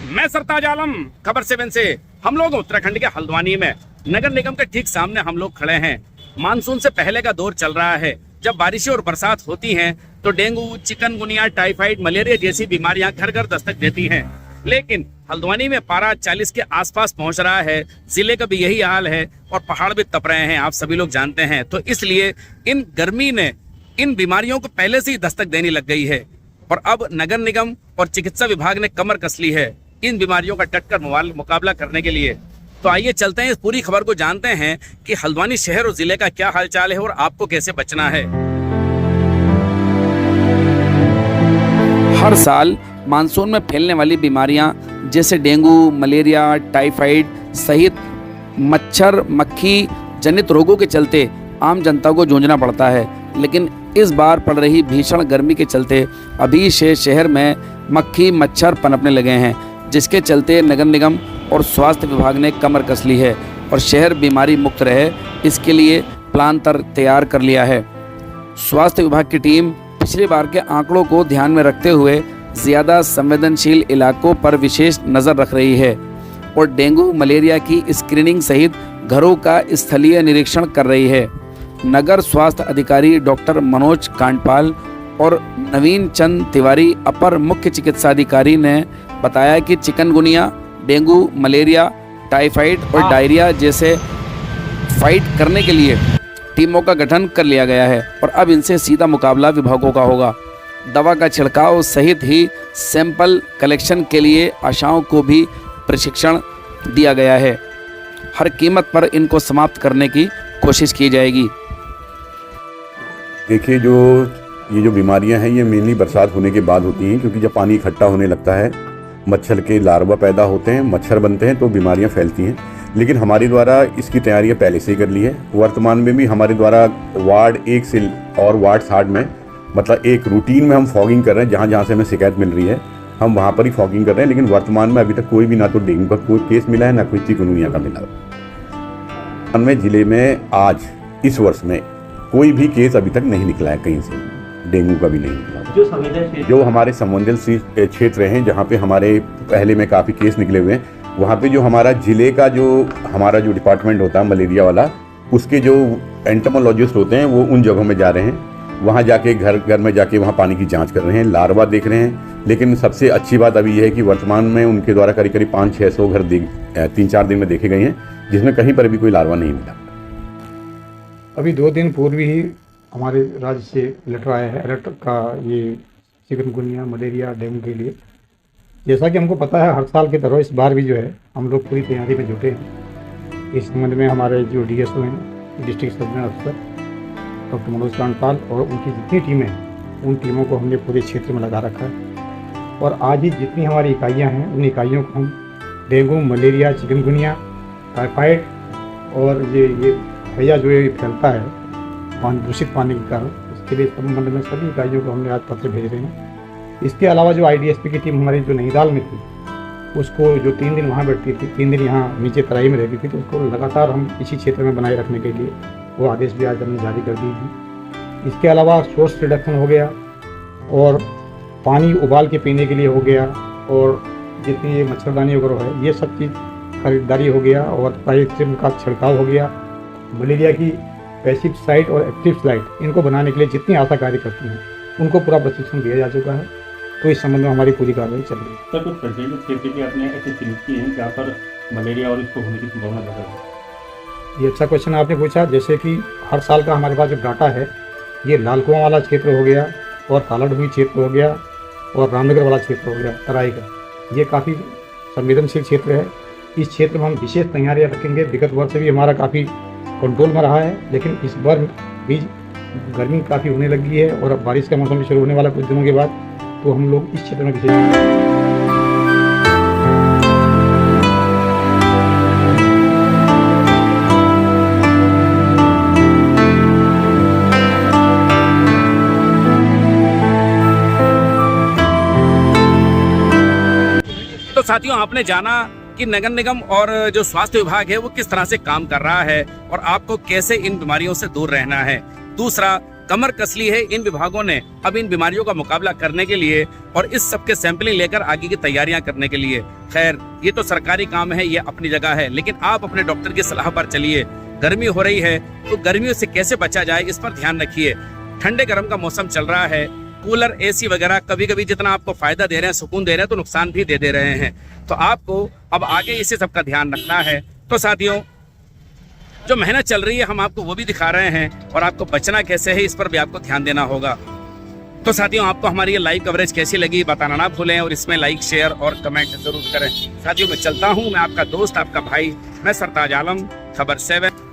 मैं सरताज आलम, खबर 7 से। हम लोग उत्तराखंड के हल्द्वानी में नगर निगम के ठीक सामने हम लोग खड़े हैं। मानसून से पहले का दौर चल रहा है। जब बारिशें और बरसात होती हैं तो डेंगू, चिकनगुनिया, टाइफाइड, मलेरिया जैसी बीमारियां घर घर दस्तक देती हैं। लेकिन हल्द्वानी में पारा 40 के आसपास पहुंच रहा है। जिले का भी यही हाल है और पहाड़ भी तप रहे हैं, आप सभी लोग जानते हैं। तो इसलिए इन गर्मी ने इन बीमारियों को पहले से ही दस्तक देने लग गई है और अब नगर निगम और चिकित्सा विभाग ने कमर कस ली है इन बीमारियों का डटकर मुकाबला करने के लिए। तो आइए चलते हैं, इस पूरी खबर को जानते हैं कि हल्द्वानी शहर और जिले का क्या हालचाल है और आपको कैसे बचना है। हर साल मानसून में फैलने वाली बीमारियां जैसे डेंगू, मलेरिया, टाइफाइड सहित मच्छर मक्खी जनित रोगों के चलते आम जनता को जूझना पड़ता है। लेकिन इस बार पड़ रही भीषण गर्मी के चलते अभी से शहर में मक्खी मच्छर पनपने लगे हैं, जिसके चलते नगर निगम और स्वास्थ्य विभाग ने कमर कस ली है और शहर बीमारी मुक्त रहे, इसके लिए प्लान तैयार कर लिया है। स्वास्थ्य विभाग की टीम पिछली बार के आंकड़ों को ध्यान में रखते हुए ज़्यादा संवेदनशील इलाकों पर विशेष नज़र रख रही है और डेंगू मलेरिया की स्क्रीनिंग सहित घरों का स्थलीय निरीक्षण कर रही है। नगर स्वास्थ्य अधिकारी डॉक्टर मनोज कांडपाल और नवीन चंद तिवारी अपर मुख्य चिकित्सा अधिकारी ने बताया कि चिकनगुनिया, डेंगू, मलेरिया, टाइफाइड और डायरिया जैसे फाइट करने के लिए टीमों का गठन कर लिया गया है और अब इनसे सीधा मुकाबला विभागों का होगा। दवा का छिड़काव सहित ही सैंपल कलेक्शन के लिए आशाओं को भी प्रशिक्षण दिया गया है। हर कीमत पर इनको समाप्त करने की कोशिश की जाएगी। देखिए, ये जो बीमारियां हैं ये मेनली बरसात होने के बाद होती हैं, क्योंकि जब पानी इकट्ठा होने लगता है मच्छर के लार्वा पैदा होते हैं, मच्छर बनते हैं तो बीमारियां फैलती हैं। लेकिन हमारे द्वारा इसकी तैयारियां पहले से ही कर ली है। वर्तमान में भी हमारे द्वारा वार्ड 1 से और वार्ड 60 में मतलब एक रूटीन में हम फॉगिंग कर रहे हैं। जहाँ जहाँ से हमें शिकायत मिल रही है हम वहाँ पर ही फॉगिंग कर रहे हैं। लेकिन वर्तमान में अभी तक कोई भी ना तो डेंगू का कोई केस मिला है ना कोई चिकनगुनिया का मिला है। जिले में आज इस वर्ष में कोई भी केस अभी तक नहीं निकला है, कहीं से डेंगू का भी नहीं निकला। जो हमारे संवेदनशील क्षेत्र हैं जहाँ पे हमारे पहले में काफ़ी केस निकले हुए हैं, वहाँ पे जो हमारा जिले का हमारा जो डिपार्टमेंट होता है मलेरिया वाला, उसके जो एंटोमोलॉजिस्ट होते हैं वो उन जगहों में जा रहे हैं। वहाँ जाके घर घर में जाके वहाँ पानी की जांच कर रहे हैं, लार्वा देख रहे हैं। लेकिन सबसे अच्छी बात अभी यह है कि वर्तमान में उनके द्वारा करीब 500-600 घर 3-4 दिन में देखे गए हैं, जिसमें कहीं पर भी कोई लार्वा नहीं मिला। अभी 2 दिन पूर्व ही हमारे राज्य से लेटर आया है, अलर्ट का, ये चिकनगुनिया, मलेरिया, डेंगू के लिए। जैसा कि हमको पता है हर साल की तरह इस बार भी जो है हम लोग पूरी तैयारी में जुटे हैं। इस संबंध में हमारे जो DSO हैं, डिस्ट्रिक्ट सब अफसर डॉक्टर मनोज कांडपाल और उनकी जितनी टीमें हैं उन टीमों को हमने पूरे क्षेत्र में लगा रखा है। और आज ही जितनी हमारी इकाइयाँ हैं उन इकाइयों को हम डेंगू, मलेरिया, चिकनगुनिया, टाइफाइड और ये भैया जो ये फैलता है दूषित पानी के कारण, उसके लिए संबंध में सभी इकाइयों को हमने आज पत्र भेज रहे हैं। इसके अलावा जो IDSP की टीम हमारी जो नैनीताल में थी, उसको जो 3 दिन वहाँ बैठती थी, 3 दिन यहाँ नीचे तराई में रहती थी, तो उसको लगातार हम इसी क्षेत्र में बनाए रखने के लिए वो आदेश भी आज हमने जारी कर दिए हैं। इसके अलावा सोर्स रिडक्शन हो गया और पानी उबाल के पीने के लिए हो गया और जितनी ये मच्छरदानी वगैरह है ये सब चीज़ खरीदारी हो गया और पाइप का छिड़काव हो गया। मलेरिया की पैसिव साइट और एक्टिव साइट इनको बनाने के लिए जितनी आशा कार्य करती हैं उनको पूरा प्रशिक्षण दिया जा चुका है। तो इस संबंध में हमारी पूरी कार्रवाई चल रही है। सर, कुछ प्रचलित क्षेत्र के आपने ऐसे चिन्हित किए हैं जहाँ पर मलेरिया और इसको होने की संभावना ज़्यादा है? ये अच्छा क्वेश्चन आपने पूछा। जैसे कि हर साल का हमारे पास जो डाटा है, ये लाल कुआं वाला क्षेत्र हो गया और कालाडूंगी क्षेत्र हो गया और रामनगर वाला क्षेत्र हो गया तराई का, ये काफ़ी संवेदनशील क्षेत्र है। इस क्षेत्र में हम विशेष तैयारियाँ रखेंगे। विगत वर्ष से भी हमारा काफ़ी कंट्रोल में रहा है, लेकिन इस बार भी गर्मी काफ़ी होने लगी है और अब बारिश का मौसम भी शुरू होने वाला कुछ दिनों के बाद, तो हम लोग इस क्षेत्र में विशेष तो साथियों, आपने जाना कि नगर निगम और जो स्वास्थ्य विभाग है वो किस तरह से काम कर रहा है और आपको कैसे इन बीमारियों से दूर रहना है। दूसरा, कमर कस ली है इन विभागों ने अब इन बीमारियों का मुकाबला करने के लिए और इस सब के सैंपलिंग लेकर आगे की तैयारियां करने के लिए। खैर, ये तो सरकारी काम है, ये अपनी जगह है, लेकिन आप अपने डॉक्टर की सलाह पर चलिए। गर्मी हो रही है तो गर्मियों से कैसे बचा जाए इस पर ध्यान रखिए। ठंडे गर्म का मौसम चल रहा है, कूलर एसी वगैरह कभी कभी जितना आपको फायदा दे रहे हैं, सुकून दे रहे हैं, तो नुकसान भी दे रहे हैं। तो आपको अब आगे इसी सब का ध्यान रखना है। तो साथियों, जो मेहनत चल रही है हम आपको वो भी दिखा रहे हैं और आपको बचना कैसे है इस पर भी आपको ध्यान देना होगा। तो साथियों, आपको हमारी ये लाइव कवरेज कैसी लगी बताना ना भूलें और इसमें लाइक, शेयर और कमेंट जरूर करें। साथियों, मैं चलता हूँ, मैं आपका दोस्त, आपका भाई, मैं सरताज आलम, खबर 7।